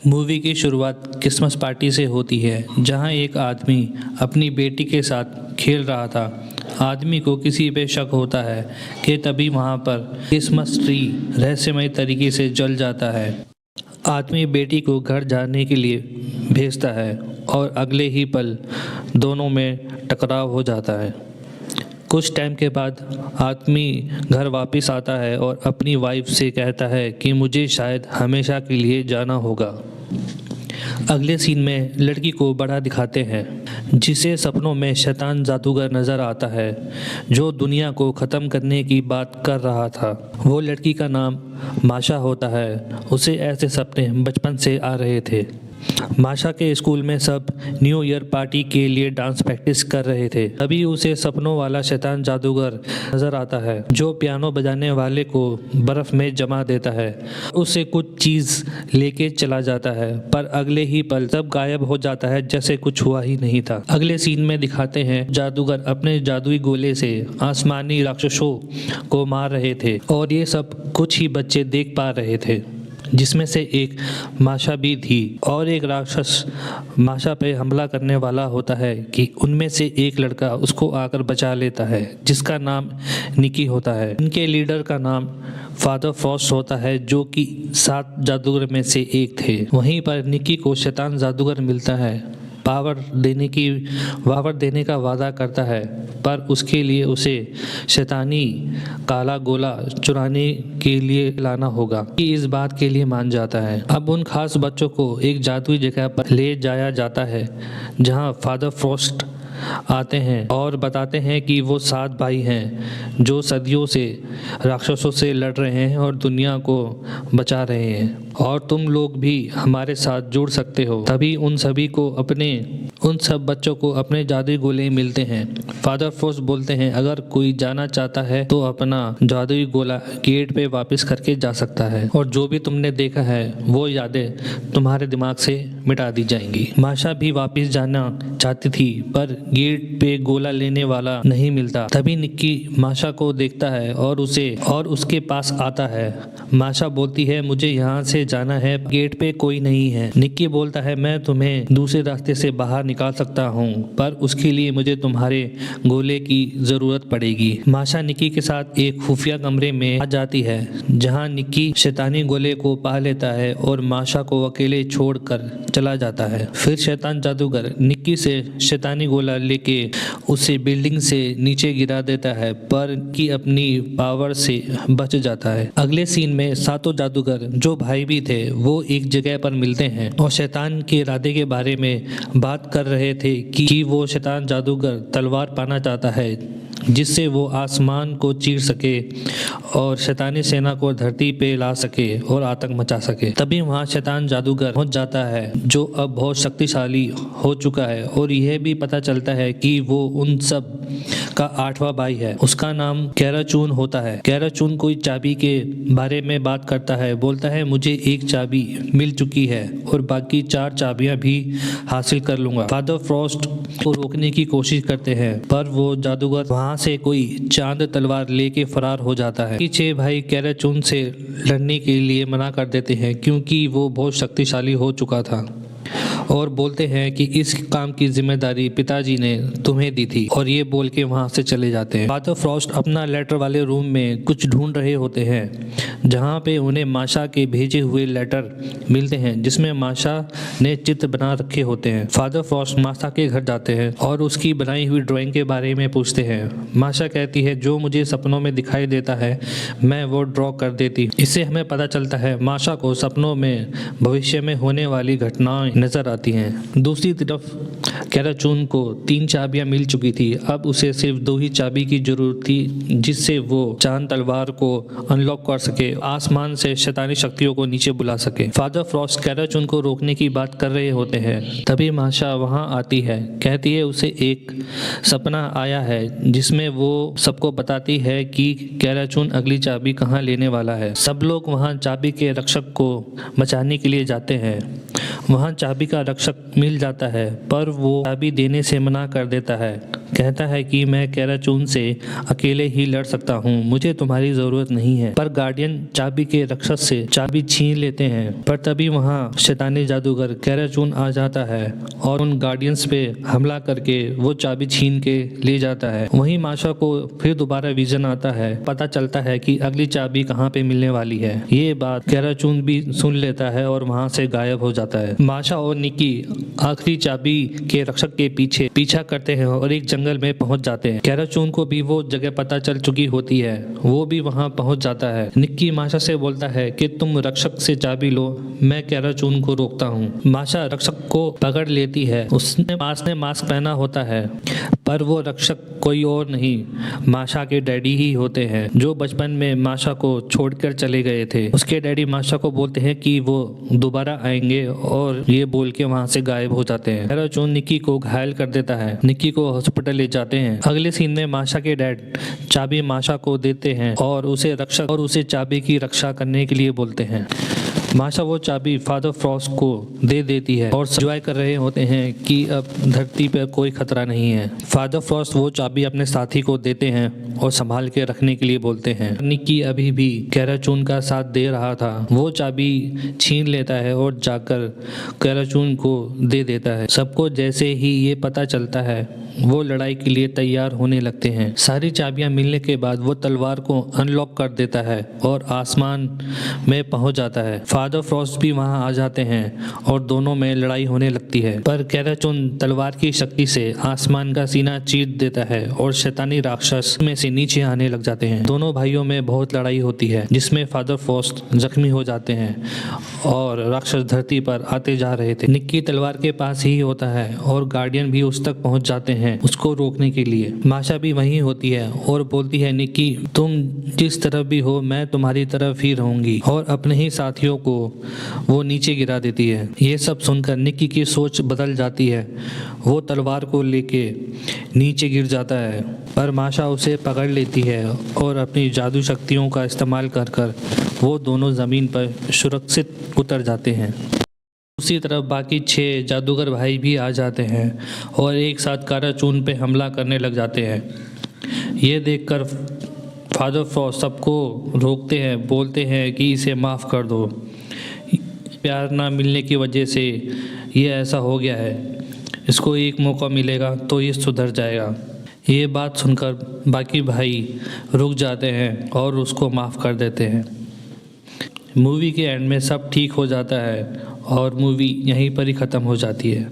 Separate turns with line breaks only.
Movie की शुरुआत Christmas party से होती है, जहां एक आदमी अपनी बेटी के साथ खेल रहा था। आदमी को किसी पे शक होता है कि तभी वहां पर क्रिसमस ट्री रहस्यमय तरीके से जल जाता है। आदमी बेटी को घर जाने के लिए भेजता है और अगले ही पल दोनों में टकराव हो जाता है। कुछ टाइम के बाद आदमी घर वापस आता है और अपनी वाइफ से कहता है कि मुझे शायद हमेशा के लिए जाना होगा। अगले सीन में लड़की को बड़ा दिखाते हैं, जिसे सपनों में शैतान जादूगर नज़र आता है जो दुनिया को ख़त्म करने की बात कर रहा था। वो लड़की का नाम माशा होता है। उसे ऐसे सपने बचपन से आ रहे थे। माशा के स्कूल में सब न्यू ईयर पार्टी के लिए डांस प्रैक्टिस कर रहे थे। तभी उसे सपनों वाला शैतान जादूगर नजर आता है जो पियानो बजाने वाले को बर्फ में जमा देता है। उससे कुछ चीज लेके चला जाता है, पर अगले ही पल सब गायब हो जाता है जैसे कुछ हुआ ही नहीं था। अगले सीन में दिखाते हैं जादूगर अपने जादुई गोले से आसमानी राक्षसों को मार रहे थे और ये सब कुछ ही बच्चे देख पा रहे थे, जिसमें से एक माशा भी थी। और एक राक्षस माशा पे हमला करने वाला होता है कि उनमें से एक लड़का उसको आकर बचा लेता है, जिसका नाम निकी होता है। इनके लीडर का नाम फादर फ्रॉस्ट होता है, जो कि 7 जादूगर में से एक थे। वहीं पर निकी को शैतान जादूगर मिलता है, पावर देने का वादा करता है, पर उसके लिए उसे शैतानी काला गोला चुराने के लिए लाना होगा। कि इस बात के लिए मान जाता है। अब उन खास बच्चों को एक जादुई जगह पर ले जाया जाता है, जहां फादर फ्रॉस्ट आते हैं और बताते हैं कि वो 7 भाई हैं जो सदियों से राक्षसों से लड़ रहे हैं और दुनिया को बचा रहे हैं, और तुम लोग भी हमारे साथ जुड़ सकते हो। तभी उन सब बच्चों को अपने जादुई गोले मिलते हैं। फादर फ्रॉस्ट बोलते हैं अगर कोई जाना चाहता है तो अपना जादुई गोला गेट पे वापस करके जा सकता है, और जो भी तुमने देखा है वो यादें तुम्हारे दिमाग से मिटा दी जाएंगी। माशा भी वापस जाना चाहती थी, पर गेट पे गोला लेने वाला नहीं मिलता। तभी निक्की माशा को देखता है और उसके पास आता है। माशा बोलती है मुझे यहाँ से जाना है, गेट पे कोई नहीं है। निक्की बोलता है मैं तुम्हें दूसरे रास्ते से बाहर निकाल सकता हूँ, पर उसके लिए मुझे तुम्हारे गोले की जरूरत पड़ेगी। माशा निक्की के साथ एक खुफिया कमरे में आ जाती है, जहाँ निक्की शैतानी गोले को पा लेता है और माशा को अकेले छोड़कर चला जाता है। फिर शैतान जादूगर निक्की से शैतानी गोला लेके उसे बिल्डिंग से नीचे गिरा देता है, पर की अपनी पावर से बच जाता है। अगले सीन में 7 जादूगर जो भाई भी थे वो एक जगह पर मिलते हैं और शैतान के इरादे के बारे में बात कर रहे थे कि वो शैतान जादूगर तलवार पाना चाहता है जिससे वो आसमान को चीर सके और शैतानी सेना को धरती पे ला सके और आतंक मचा सके। तभी वहाँ शैतान जादूगर पहुँच जाता है जो अब बहुत शक्तिशाली हो चुका है, और यह भी पता चलता है कि वो उन सब का 8वां भाई है। उसका नाम कैराचून होता है। कैराचून कोई चाबी के बारे में बात करता है, बोलता है मुझे एक चाबी मिल चुकी है और बाकी 4 चाबियां भी हासिल कर लूंगा। फादर फ्रॉस्ट को रोकने की कोशिश करते हैं, पर वो जादूगर वहां से कोई चांद तलवार लेके फरार हो जाता है। 6 भाई कैराचून से लड़ने के लिए मना कर देते हैं क्योंकि वो बहुत शक्तिशाली हो चुका था, और बोलते हैं कि इस काम की जिम्मेदारी पिताजी ने तुम्हें दी थी, और ये बोल के वहाँ से चले जाते हैं। फादर फ्रॉस्ट अपना लेटर वाले रूम में कुछ ढूंढ रहे होते हैं, जहाँ पे उन्हें माशा के भेजे हुए लेटर मिलते हैं जिसमें माशा ने चित्र बना रखे होते हैं। फादर फ्रॉस्ट माशा के घर जाते हैं और उसकी बनाई हुई ड्राइंग के बारे में पूछते हैं। माशा कहती है जो मुझे सपनों में दिखाई देता है मैं वो ड्रॉ कर देती। इससे हमें पता चलता है माशा को सपनों में भविष्य में होने वाली घटनाएं नजर आती हैं। दूसरी तरफ कैराचून को 3 चाबियां मिल चुकी थी। अब उसे सिर्फ 2 ही चाबी की जरूरत थी जिससे वो चांद तलवार को अनलॉक कर सके, आसमान से शैतानी शक्तियों को नीचे बुला सके। फादर फ्रॉस्ट कैराचून को रोकने की बात कर रहे होते हैं। तभी माशा वहां आती है, कहती है उसे एक सपना आया है जिसमें वो सबको बताती है कि कैराचून अगली चाबी कहाँ लेने वाला है। सब लोग वहां चाबी के रक्षक को बचाने के लिए जाते हैं। वहां चाबी का रक्षक मिल जाता है, पर वो चाबी देने से मना कर देता है। कहता है कि मैं कैराचून से अकेले ही लड़ सकता हूँ, मुझे तुम्हारी जरूरत नहीं है। पर गार्डियन चाबी के रक्षक से चाबी छीन लेते हैं। पर तभी वहाँ शैतानी जादूगर कैराचून आ जाता है और उन गार्डियंस पे हमला करके वो चाबी छीन के ले जाता है। वहीं माशा को फिर दोबारा विजन आता है। पता चलता है कि अगली चाबी कहाँ पे मिलने वाली है। ये बात कैराचून भी सुन लेता है और वहाँ से गायब हो जाता है। माशा और निक्की आखिरी चाबी के रक्षक के पीछा करते हैं और एक जंगल में पहुंच जाते हैं। कैराचून को भी वो जगह पता चल चुकी होती है, वो भी वहां पहुंच जाता है। निक्की माशा से बोलता है कि तुम रक्षक से चाबी लो, मैं कैराचून को रोकता हूँ। माशा रक्षक को पकड़ लेती है। उसने मास्क पहना होता है, पर वो रक्षक कोई और नहीं, माशा के डैडी ही होते हैं, जो बचपन में माशा को छोड़कर चले गए थे। उसके डैडी माशा को बोलते हैं कि वो दोबारा आएंगे और ये बोल के वहाँ से गायब हो जाते हैं। कैराचून निक्की को घायल कर देता है। निक्की को हॉस्पिटल ले जाते हैं। अगले सीन में माशा के डैड चाबी माशा को देते हैं और उसे चाबी की रक्षा करने के लिए बोलते हैं। माशा वो चाबी फादर फ्रॉस्ट को दे देती है और एंजॉय कर रहे होते हैं कि अब धरती पर कोई खतरा नहीं है। फादर फ्रॉस्ट वो चाबी अपने साथी को देते हैं और संभाल के रखने के लिए बोलते हैं। निक्की अभी भी कैराचून का साथ दे रहा था। वो चाबी छीन लेता है और जाकर कैराचून को दे देता है। सबको जैसे ही ये पता चलता है, वो लड़ाई के लिए तैयार होने लगते हैं। सारी चाबियां मिलने के बाद वो तलवार को अनलॉक कर देता है और आसमान में पहुंच जाता है। फादर फ्रॉस्ट भी वहां आ जाते हैं और दोनों में लड़ाई होने लगती है। पर कैराचून तलवार की शक्ति से आसमान का सीना चीर देता है और शैतानी राक्षस में से नीचे आने लग जाते हैं। दोनों भाइयों में बहुत लड़ाई होती है, जिसमें फादर फ्रॉस्ट जख्मी हो जाते हैं और राक्षस धरती पर आते जा रहे थे। निक्की तलवार के पास ही होता है और गार्डियन भी उस तक पहुंच जाते हैं उसको रोकने के लिए। माशा भी वहीं होती है और बोलती है, निक्की तुम जिस तरफ भी हो, मैं तुम्हारी तरफ ही रहूंगी, और अपने ही साथियों को वो नीचे गिरा देती है। ये सब सुनकर निक्की की सोच बदल जाती है। वो तलवार को लेके नीचे गिर जाता है, पर माशा उसे पकड़ लेती है और अपनी जादू शक्तियों का इस्तेमाल कर वो दोनों जमीन पर सुरक्षित उतर जाते हैं। दूसरी तरफ बाकी 6 जादूगर भाई भी आ जाते हैं और एक साथ कैराचून पे हमला करने लग जाते हैं। ये देखकर फादर फ्रॉस्ट सबको रोकते हैं, बोलते हैं कि इसे माफ़ कर दो, प्यार ना मिलने की वजह से ये ऐसा हो गया है, इसको एक मौका मिलेगा तो ये सुधर जाएगा। ये बात सुनकर बाकी भाई रुक जाते हैं और उसको माफ़ कर देते हैं। मूवी के एंड में सब ठीक हो जाता है और मूवी यहीं पर ही ख़त्म हो जाती है।